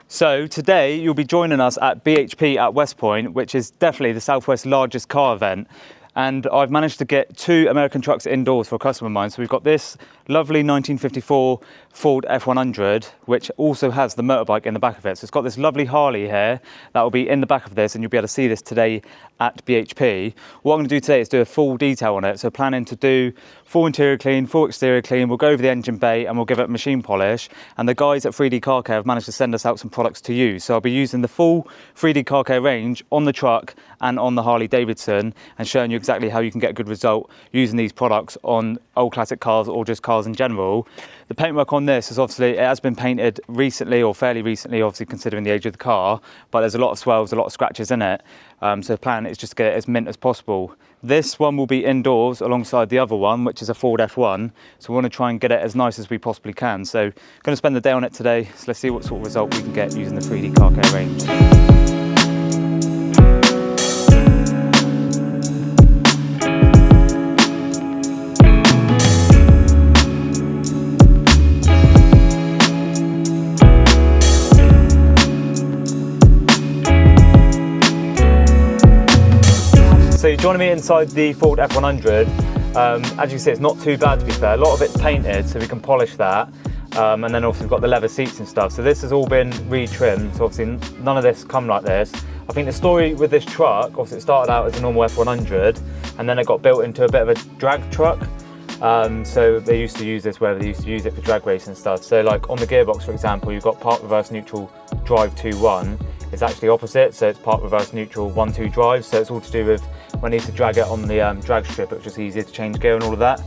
So today you'll be joining us at BHP at West Point, which is definitely the Southwest's largest car event. And I've managed to get 2 American trucks indoors for a customer of mine. So we've got this lovely 1954 Ford F100, which also has the motorbike in the back of it. So it's got this lovely Harley here that will be in the back of this, and you'll be able to see this today at BHP. What I'm going to do today is do a full detail on it. So planning to do full interior clean, full exterior clean. We'll go over the engine bay and we'll give it machine polish. And the guys at 3D Car Care have managed to send us out some products to use. So I'll be using the full 3D Car Care range on the truck and on the Harley Davidson, and showing you exactly how you can get a good result using these products on old classic cars or just cars in general. The paintwork on this is obviously, it has been painted recently, or fairly recently, obviously considering the age of the car, but there's a lot of swells, a lot of scratches in it. So the plan is just to get it as mint as possible. This one will be indoors alongside the other one, which is a Ford F1. So we want to try and get it as nice as we possibly can. So I'm going to spend the day on it today. So let's see what sort of result we can get using the 3D Car Care range. So you're joining me inside the Ford F100. As you can see, it's not too bad, to be fair. A lot of it's painted, so we can polish that. And then obviously we've got the leather seats and stuff. So this has all been re-trimmed. So obviously none of this come like this. I think the story with this truck, obviously it started out as a normal F100, and then it got built into a bit of a drag truck. So they used to use this wherever they used to use it for drag racing and stuff. So like on the gearbox, for example, you've got park, reverse, neutral, drive, 2, 1. It's actually opposite, so it's park, reverse, neutral, 1, 2, drive. So it's all to do with when I need to drag it on the drag strip. It's just easier to change gear and all of that.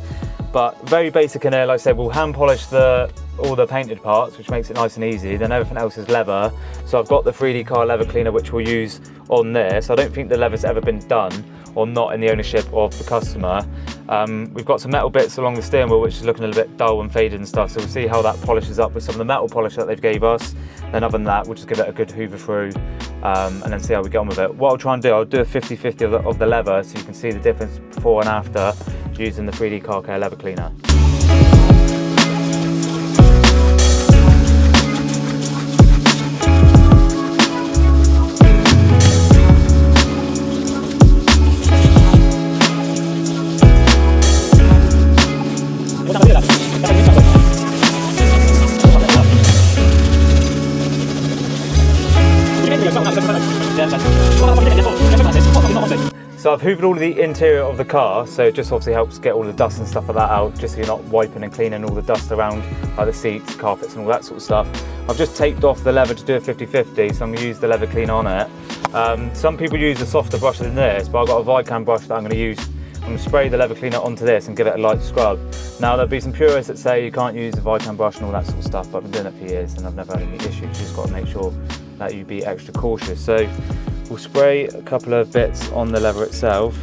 But very basic in here. Like I said, we'll hand polish all the painted parts, which makes it nice and easy. Then everything else is leather. So I've got the 3D car leather cleaner, which we'll use on this. I don't think the leather's ever been done, or not in the ownership of the customer. We've got some metal bits along the steering wheel, which is looking a little bit dull and faded and stuff. So we'll see how that polishes up with some of the metal polish that they've gave us. Then other than that, we'll just give it a good hoover through, and then see how we get on with it. What I'll try and do, I'll do a 50-50 of the leather, so you can see the difference before and after using the 3D Car Care leather cleaner. So I've hoovered all of the interior of the car, so it just obviously helps get all the dust and stuff like that out, just so you're not wiping and cleaning all the dust around the seats, carpets and all that sort of stuff. I've just taped off the leather to do a 50-50, so I'm going to use the leather cleaner on it. Some people use a softer brush than this, but I've got a Vicam brush that I'm going to use. I'm going to spray the leather cleaner onto this and give it a light scrub. Now there'll be some purists that say you can't use a Vicam brush and all that sort of stuff, but I've been doing it for years and I've never had any issues. You just got to make sure that you be extra cautious. So we'll spray a couple of bits on the leather itself,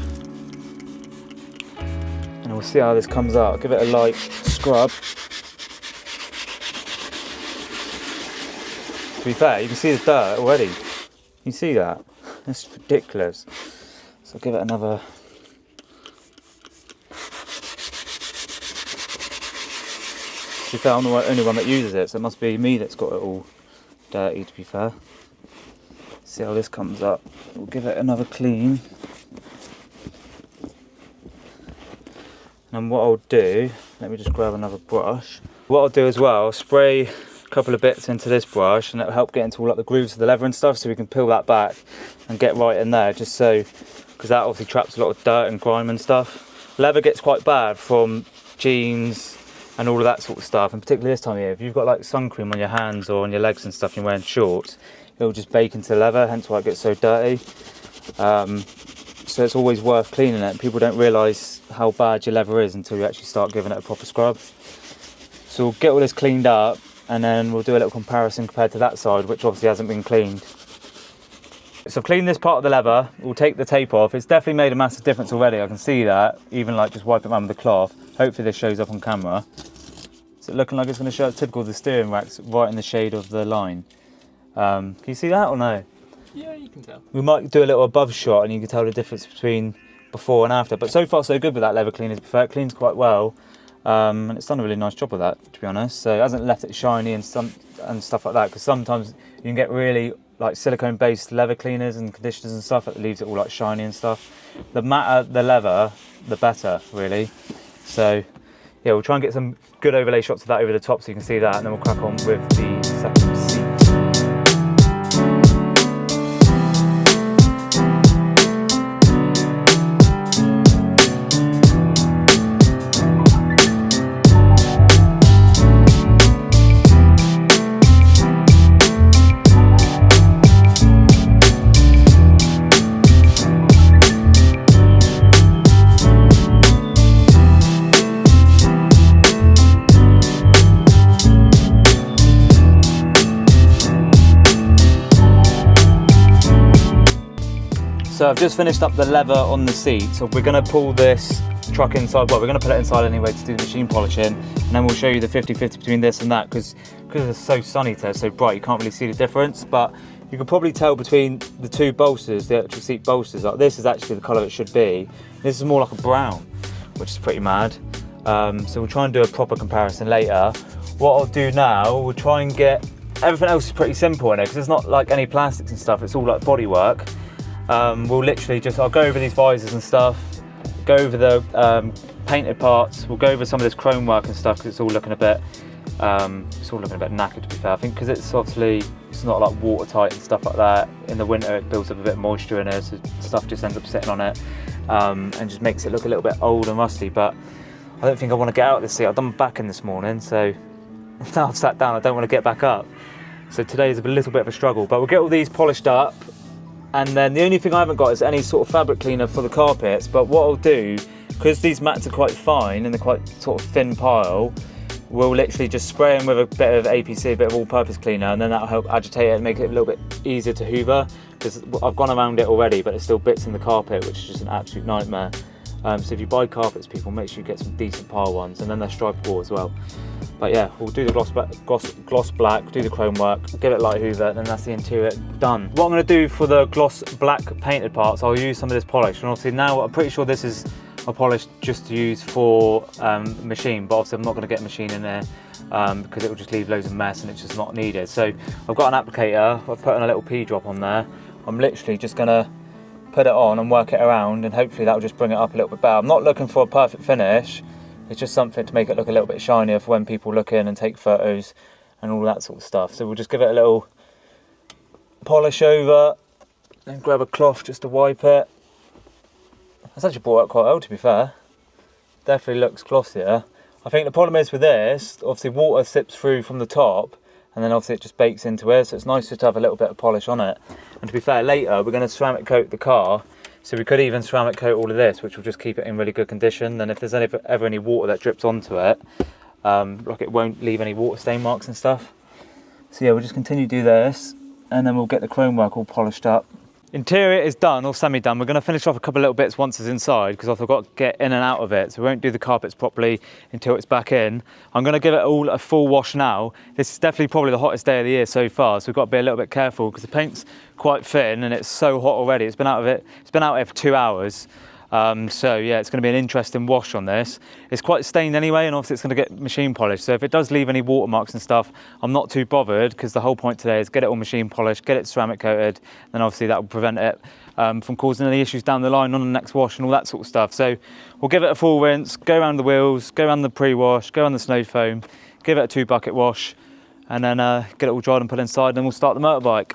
and we'll see how this comes out. Give it a light scrub. To be fair, you can see the dirt already. You see that? That's ridiculous. So I'll give it another. To be fair, I'm the only one that uses it, so it must be me that's got it all dirty, to be fair. See how this comes up. We'll give it another clean. And what I'll do, let me just grab another brush. What I'll do as well, I'll spray a couple of bits into this brush, and it'll help get into all like the grooves of the leather and stuff, so we can peel that back and get right in there, just so, because that obviously traps a lot of dirt and grime and stuff. Leather gets quite bad from jeans and all of that sort of stuff, and particularly this time of year, if you've got like sun cream on your hands or on your legs and stuff, and you're wearing shorts, it'll just bake into the leather, hence why it gets so dirty. So it's always worth cleaning it. People don't realise how bad your leather is until you actually start giving it a proper scrub. So we'll get all this cleaned up, and then we'll do a little comparison compared to that side, which obviously hasn't been cleaned. So I've cleaned this part of the leather. We'll take the tape off. It's definitely made a massive difference already. I can see that, even like just wiping it around with the cloth. Hopefully this shows up on camera. Is it looking like it's going to show up typical of the steering racks right in the shade of the line? Can you see that or no? Yeah, you can tell. We might do a little above shot and you can tell the difference between before and after. But so far so good with that leather cleaner. It cleans quite well. and it's done a really nice job of that, to be honest. So it hasn't left it shiny and stuff like that, because sometimes you can get really like silicone based leather cleaners and conditioners and stuff that leaves it all like shiny and stuff. The matter the leather, the better, really. So yeah, we'll try and get some good overlay shots of that over the top so you can see that, and then we'll crack on with the second seat. So I've just finished up the leather on the seat, so we're going to pull this truck inside. Well, we're going to put it inside anyway to do the machine polishing, and then we'll show you the 50-50 between this and that, because it's so sunny today, so bright, you can't really see the difference, but you can probably tell between the two bolsters, the actual seat bolsters. Like, this is actually the colour it should be. This is more like a brown, which is pretty mad. So we'll try and do a proper comparison later. What I'll do now, we'll try and get, everything else is pretty simple in it, because it's not like any plastics and stuff, it's all like bodywork. We'll literally just, I'll go over these visors and stuff, go over the painted parts, we'll go over some of this chrome work and stuff, because it's all looking a bit knackered, to be fair. I think because it's obviously, it's not like watertight and stuff like that. In the winter it builds up a bit of moisture in it, so stuff just ends up sitting on it, and just makes it look a little bit old and rusty. But I don't think I want to get out of this seat. I've done my back in this morning, so now I've sat down, I don't want to get back up. So today is a little bit of a struggle, but we'll get all these polished up. And then the only thing I haven't got is any sort of fabric cleaner for the carpets, but what I'll do, because these mats are quite fine and they're quite sort of thin pile, we'll literally just spray them with a bit of APC, a bit of all-purpose cleaner, and then that'll help agitate it and make it a little bit easier to hoover, because I've gone around it already, but there's still bits in the carpet, which is just an absolute nightmare. So if you buy carpets, people, make sure you get some decent pile ones, and then they're stripeable as well. But yeah, we'll do the gloss black, do the chrome work, give it light hoover, and then that's the interior done. What I'm going to do for the gloss black painted parts, I'll use some of this polish, and obviously now I'm pretty sure this is a polish just to use for machine, but obviously I'm not going to get a machine in there because it will just leave loads of mess and it's just not needed. So I've got an applicator, I've put in a little P drop on there. I'm literally just going to put it on and work it around, and hopefully that will just bring it up a little bit better. I'm not looking for a perfect finish. It's just something to make it look a little bit shinier for when people look in and take photos and all that sort of stuff. So we'll just give it a little polish over, then grab a cloth just to wipe it. That's actually brought out quite well, to be fair. Definitely looks glossier. I think the problem is with this, obviously water sips through from the top, and then obviously it just bakes into it, so it's nice just to have a little bit of polish on it. And to be fair, later we're going to ceramic coat the car, so we could even ceramic coat all of this, which will just keep it in really good condition. And if there's ever any water that drips onto it, like, it won't leave any water stain marks and stuff. So yeah, we'll just continue to do this, and then we'll get the chrome work all polished up. Interior is done, or semi-done. We're going to finish off a couple of little bits once it's inside, because I've got to get in and out of it, so we won't do the carpets properly until it's back in. I'm going to give it all a full wash now. This is definitely probably the hottest day of the year so far, so we've got to be a little bit careful, because the paint's quite thin and it's so hot already. It's been out here for 2 hours. So yeah, it's going to be an interesting wash on this. It's quite stained anyway, and obviously it's going to get machine polished, so if it does leave any watermarks and stuff, I'm not too bothered, because the whole point today is get it all machine polished, get it ceramic coated, and obviously that will prevent it from causing any issues down the line on the next wash and all that sort of stuff. So we'll give it a full rinse, go around the wheels, go around the pre-wash, go around the snow foam, give it a 2-bucket wash, and then get it all dried and put inside, and then we'll start the motorbike.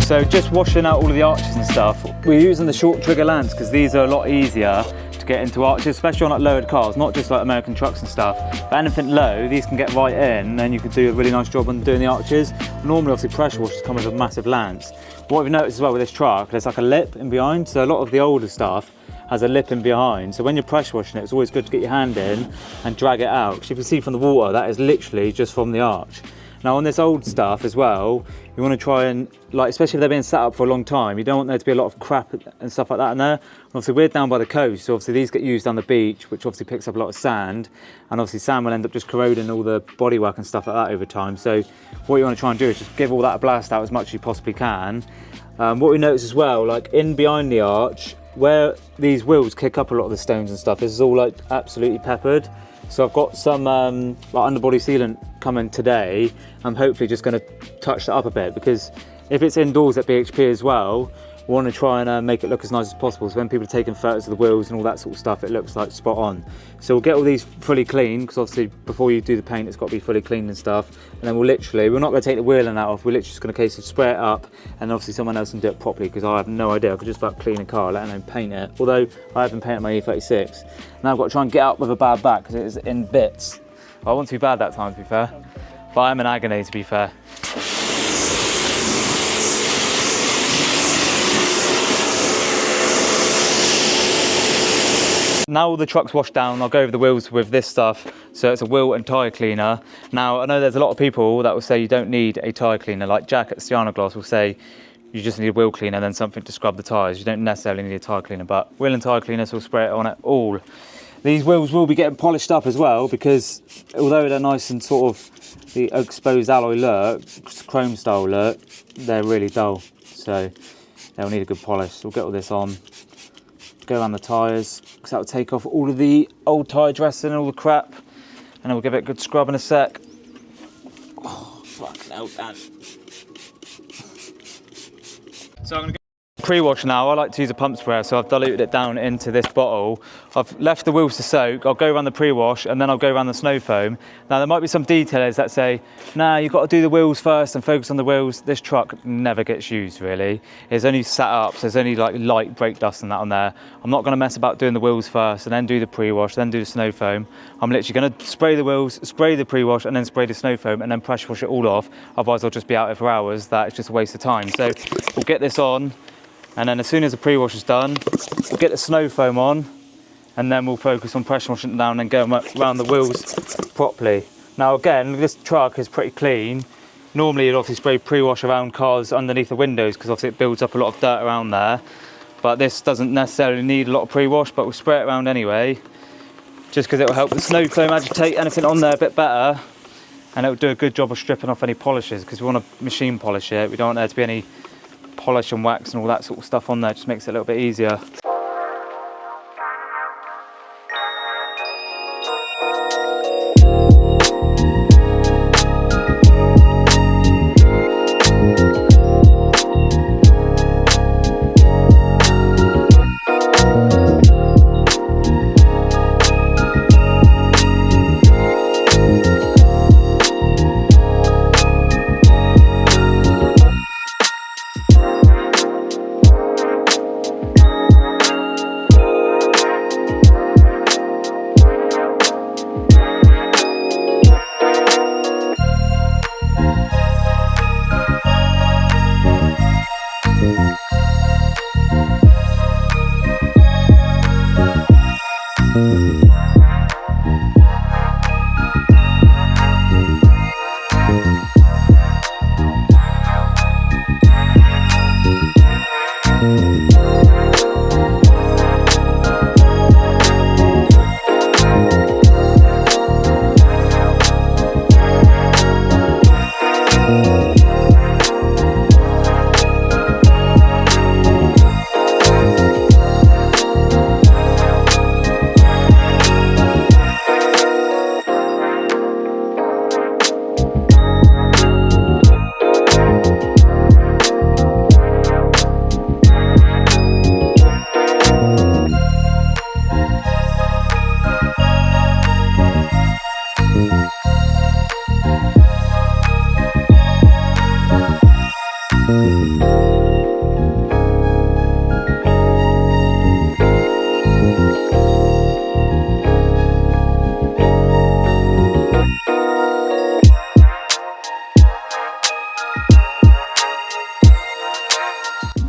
So just washing out all of the arches and stuff. We're using the short trigger lands because these are a lot easier to get into arches, especially on like lowered cars, not just like American trucks and stuff. But anything low, these can get right in, and you can do a really nice job on doing the arches. Normally, obviously, pressure washers come with a massive lance. What we've noticed as well with this truck, there's like a lip in behind. So a lot of the older stuff has a lip in behind. So when you're pressure washing it, it's always good to get your hand in and drag it out. Because you can see from the water, that is literally just from the arch. Now on this old stuff as well, you want to try and, like, especially if they're being sat up for a long time, you don't want there to be a lot of crap and stuff like that in there. Obviously we're down by the coast, so obviously these get used on the beach, which obviously picks up a lot of sand, and obviously sand will end up just corroding all the bodywork and stuff like that over time. So what you want to try and do is just give all that a blast out as much as you possibly can. What we notice as well, like in behind the arch, where these wheels kick up a lot of the stones and stuff, this is all like absolutely peppered. So I've got some like underbody sealant coming today. I'm hopefully just going to touch that up a bit, because if it's indoors at BHP as well, we want to try and make it look as nice as possible. So when people are taking photos of the wheels and all that sort of stuff, it looks like spot on. So we'll get all these fully clean, because obviously before you do the paint, it's got to be fully cleaned and stuff. And then we're not going to take the wheel and that off. We're literally just going to spray it up, and obviously someone else can do it properly, because I have no idea. I could just about clean a car, let alone paint it. Although I haven't painted my E36. Now I've got to try and get up with a bad back, because it is in bits. I wasn't too bad that time, to be fair. But I'm in agony, to be fair. Now all the truck's washed down, I'll go over the wheels with this stuff. So it's a wheel and tyre cleaner. Now I know there's a lot of people that will say you don't need a tyre cleaner, like Jack at Sienna Glass will say you just need a wheel cleaner and then something to scrub the tyres. You don't necessarily need a tyre cleaner, but wheel and tyre cleaner, so we'll spray it on it all. These wheels will be getting polished up as well, because although they're nice and sort of the exposed alloy look, chrome style look, they're really dull. So they'll need a good polish. So we'll get all this on, go around the tyres, because that will take off all of the old tyre dressing and all the crap, and then we'll give it a good scrub in a sec. Oh, fucking hell, Dan. So I'm going to go pre-wash now. I like to use a pump sprayer, so I've diluted it down into this bottle. I've left the wheels to soak. I'll go around the pre-wash and then I'll go around the snow foam. Now there might be some detailers that say, nah, you've got to do the wheels first and focus on the wheels. This truck never gets used really. It's only sat up, so there's only like light brake dust and that on there. I'm not going to mess about doing the wheels first and then do the pre-wash, then do the snow foam. I'm literally going to spray the wheels, spray the pre-wash and then spray the snow foam and then pressure wash it all off. Otherwise I'll just be out here for hours. That's just a waste of time. So we'll get this on. And then as soon as the pre-wash is done, we'll get the snow foam on, and then we'll focus on pressure washing it down and go around the wheels properly. Now again, this truck is pretty clean. Normally you'd obviously spray pre-wash around cars underneath the windows, because obviously it builds up a lot of dirt around there. But this doesn't necessarily need a lot of pre-wash, but we'll spray it around anyway, just because it will help the snow foam agitate anything on there a bit better, and it will do a good job of stripping off any polishes, because we want to machine polish it. We don't want there to be any polish and wax and all that sort of stuff on there. Just makes it a little bit easier.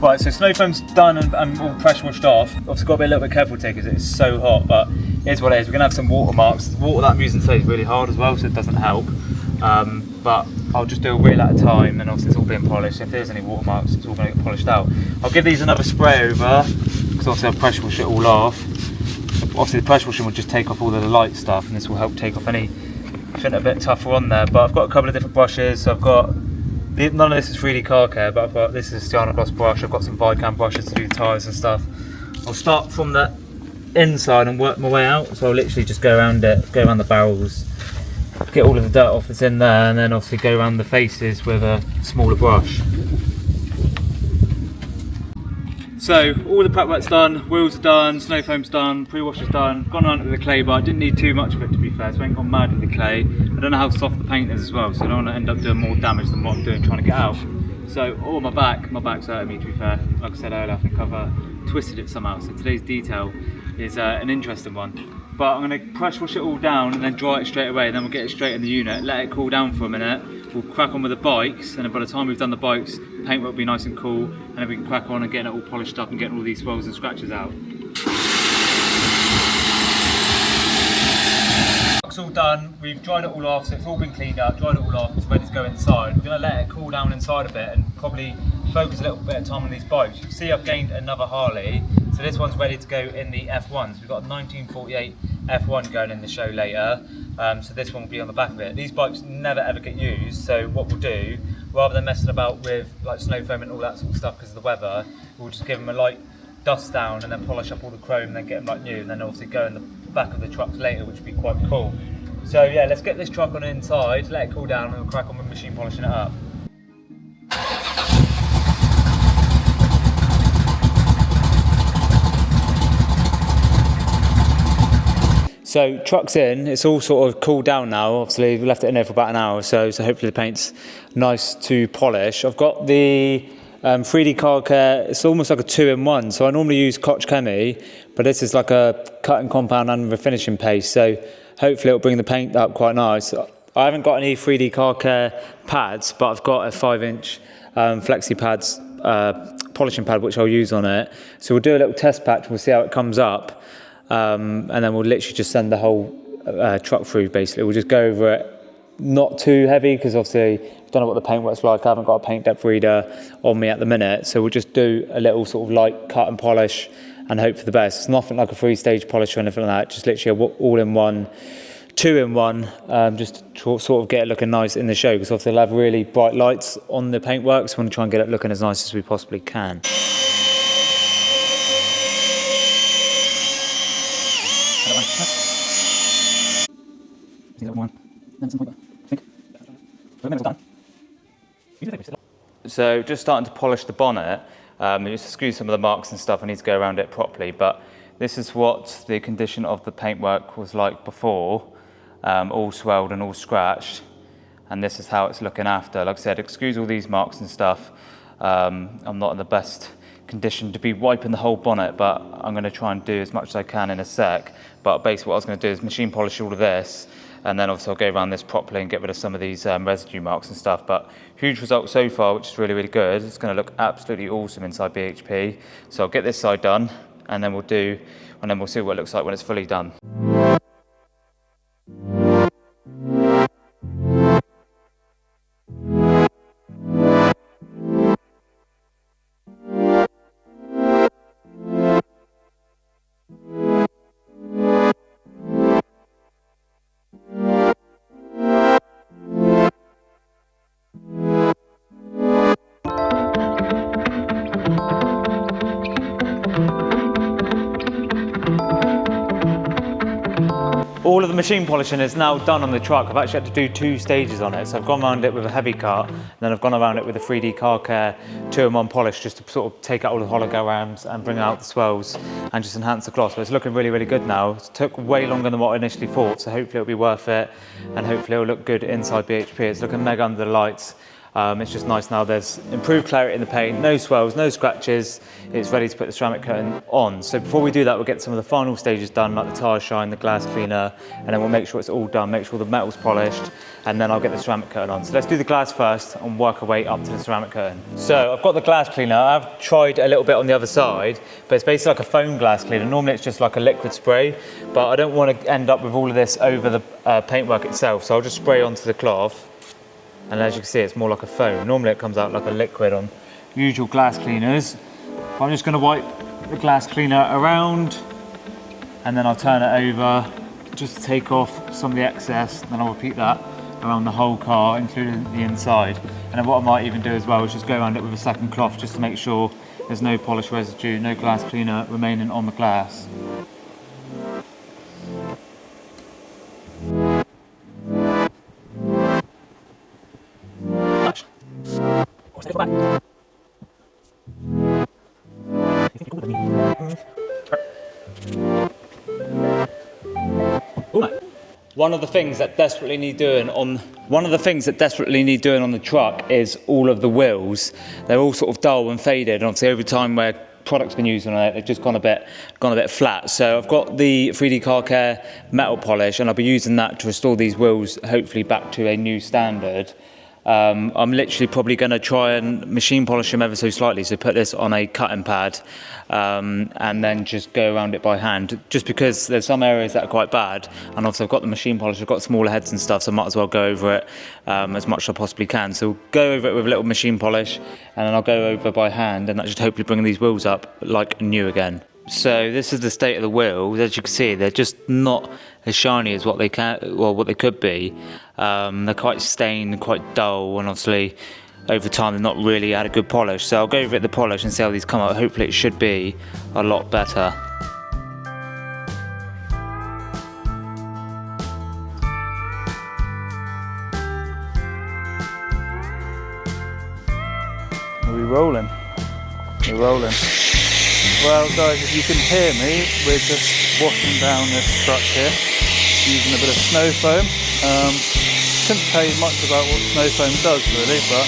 Right, so snow foam's done and all pressure washed off. Obviously got to be a little bit careful today because it's so hot, but here's what it is. We're going to have some water marks. The water that I'm using today is really hard as well, so it doesn't help. but I'll just do a wheel at a time, and obviously it's all being polished. If there's any watermarks, it's all going to get polished out. I'll give these another spray over, because obviously I'll pressure wash it all off. Obviously the pressure washing will just take off all of the light stuff, and this will help take off anything a bit tougher on there. But I've got a couple of different brushes. So I've got, none of this is 3D car care, but I've got, this is a Cyano gloss brush. I've got some Vicam brushes to do tyres and stuff. I'll start from the inside and work my way out. So I'll literally just go around it, go around the barrels, get all of the dirt off that's in there, and then obviously go around the faces with a smaller brush. So all the prep work's done, wheels are done, snow foam's done, pre-wash is done, gone around it with the clay, but I didn't need too much of it, to be fair, so I ain't gone mad with the clay. I don't know how soft the paint is as well, so I don't want to end up doing more damage than what I'm doing trying to get out. So my back's hurting me, to be fair. Like I said earlier, I think I've twisted it somehow, so today's detail is an interesting one. But I'm going to pressure wash it all down and then dry it straight away, then we'll get it straight in the unit, let it cool down for a minute, we'll crack on with the bikes, and then by the time we've done the bikes, the paint will be nice and cool, and then we can crack on and get it all polished up and getting all these swells and scratches out. It's all done, we've dried it all off, so it's all been cleaned up, dried it all off, it's ready to go inside. We're going to let it cool down inside a bit and probably focus a little bit of time on these bikes. You can see I've gained another Harley, so this one's ready to go in the F1. So we've got a 1948 F1 going in the show later, so this one will be on the back of it. These bikes never ever get used, so what we'll do, rather than messing about with like snow foam and all that sort of stuff because of the weather, we'll just give them a light dust down and then polish up all the chrome and then get them like new, and then obviously go in the back of the trucks later, which would be quite cool. So yeah, let's get this truck on inside, let it cool down, and we'll crack on with machine polishing it up. So truck's in, it's all sort of cooled down now. Obviously we left it in there for about an hour or so, so hopefully the paint's nice to polish. I've got the 3D car care, it's almost like a 2-in-1. So I normally use Koch Chemi, but this is like a cutting compound and a finishing paste. So hopefully it'll bring the paint up quite nice. I haven't got any 3D car care pads, but I've got a 5-inch flexi pads polishing pad which I'll use on it. So we'll do a little test patch, we'll see how it comes up. And then we'll literally just send the whole truck through basically. We'll just go over it, not too heavy, because obviously I don't know what the paint works like. I haven't got a paint depth reader on me at the minute, so we'll just do a little sort of light cut and polish and hope for the best. It's nothing like a 3-stage polish or anything like that, just literally a all-in-one, 2-in-1, just to sort of get it looking nice in the show, because obviously they'll have really bright lights on the paintwork, so we want to try and get it looking as nice as we possibly can. So just starting to polish the bonnet, just to screw some of the marks and stuff. I need to go around it properly, but this is what the condition of the paintwork was like before, all swelled and all scratched, and this is how it's looking after. Like I said, excuse all these marks and stuff. I'm not in the best condition to be wiping the whole bonnet, but I'm going to try and do as much as I can in a sec. But basically what I was going to do is machine polish all of this, and then obviously I'll go around this properly and get rid of some of these residue marks and stuff. But huge result so far, which is really, really good. It's going to look absolutely awesome inside BHP. So I'll get this side done, and then we'll see what it looks like when it's fully done. All of the machine polishing is now done on the truck. I've actually had to do 2 stages on it. So I've gone around it with a heavy cut, and then I've gone around it with a 3D car care 2-in-1 polish, just to sort of take out all the holograms and bring out the swells and just enhance the gloss. But it's looking really, really good now. It took way longer than what I initially thought, so hopefully it'll be worth it, and hopefully it'll look good inside BHP. It's looking mega under the lights. It's just nice now. There's improved clarity in the paint, no swells, no scratches. It's ready to put the ceramic coating on. So before we do that, we'll get some of the final stages done, like the tyre shine, the glass cleaner, and then we'll make sure it's all done, make sure the metal's polished, and then I'll get the ceramic coating on. So let's do the glass first and work our way up to the ceramic coating. So I've got the glass cleaner. I've tried a little bit on the other side, but it's basically like a foam glass cleaner. Normally it's just like a liquid spray, but I don't want to end up with all of this over the paintwork itself. So I'll just spray onto the cloth. And as you can see, it's more like a foam. Normally it comes out like a liquid on usual glass cleaners. I'm just going to wipe the glass cleaner around, and then I'll turn it over just to take off some of the excess. Then I'll repeat that around the whole car, including the inside. And then what I might even do as well is just go around it with a second cloth just to make sure there's no polish residue, no glass cleaner remaining on the glass. One of the things that desperately need doing on the truck is all of the wheels. They're all sort of dull and faded, and obviously over time where product's been used on it, they've just gone a bit flat. So I've got the 3D Car Care metal polish, and I'll be using that to restore these wheels hopefully back to a new standard. I'm literally probably going to try and machine polish them ever so slightly, so put this on a cutting pad and then just go around it by hand, just because there's some areas that are quite bad, and also I've got the machine polish, I've got smaller heads and stuff, so I might as well go over it as much as I possibly can. So we'll go over it with a little machine polish, and then I'll go over by hand, and that should hopefully bring these wheels up like new again. So this is the state of the wheels. As you can see, they're just not as shiny as what they could be. They're quite stained, quite dull, and obviously over time they've not really had a good polish. So I'll go over it the polish and see how these come out. Hopefully it should be a lot better. Are we rolling? We're rolling. Well guys, if you can hear me, we're just washing down this truck here using a bit of snow foam. Couldn't tell you much about what snow foam does really, but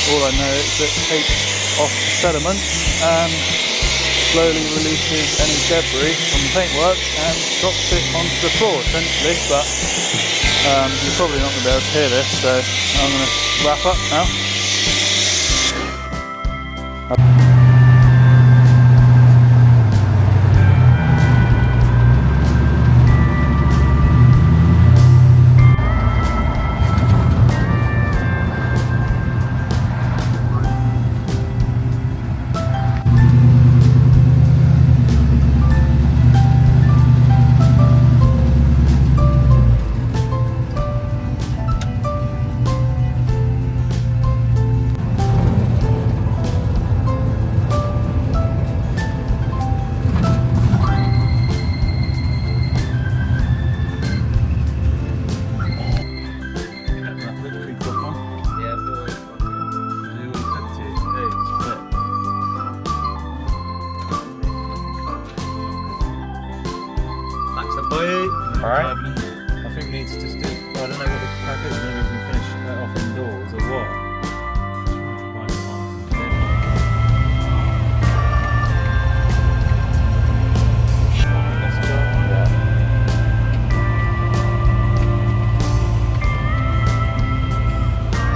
all I know is that it takes off the sediments and slowly releases any debris from the paintwork and drops it onto the floor essentially. But you're probably not going to be able to hear this, so I'm going to wrap up now. Alright. I think we need to just do, I don't know what the crack is, maybe we can finish that off indoors or what.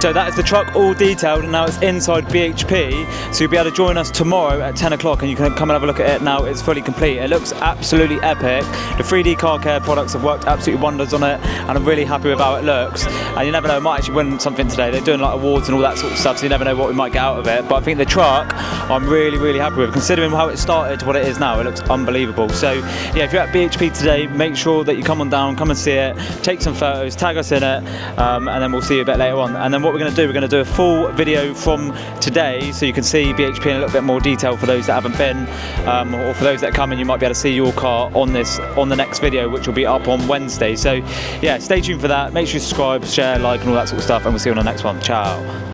So that is the truck all detailed, and now it's inside BHP, so you'll be able to join us tomorrow at 10 o'clock and you can come and have a look at it now. It's fully complete. It looks absolutely epic. The 3D Car Care products have worked absolutely wonders on it, and I'm really happy with how it looks. And you never know, I might actually win something today. They're doing like awards and all that sort of stuff, so you never know what we might get out of it. But I think the truck, I'm really happy with. Considering how it started to what it is now, it looks unbelievable. So yeah, if you're at BHP today, make sure that you come on down, come and see it, take some photos, tag us in it, and then we'll see you a bit later on. And then what we're going to do a full video from today, so you can see BHP in a little bit more detail for those that haven't been, or for those that come, and you might be able to see your car on the next video, which will be up on Wednesday. So yeah, stay tuned for that. Make sure you subscribe, share, like, and all that sort of stuff, and we'll see you on the next one. Ciao.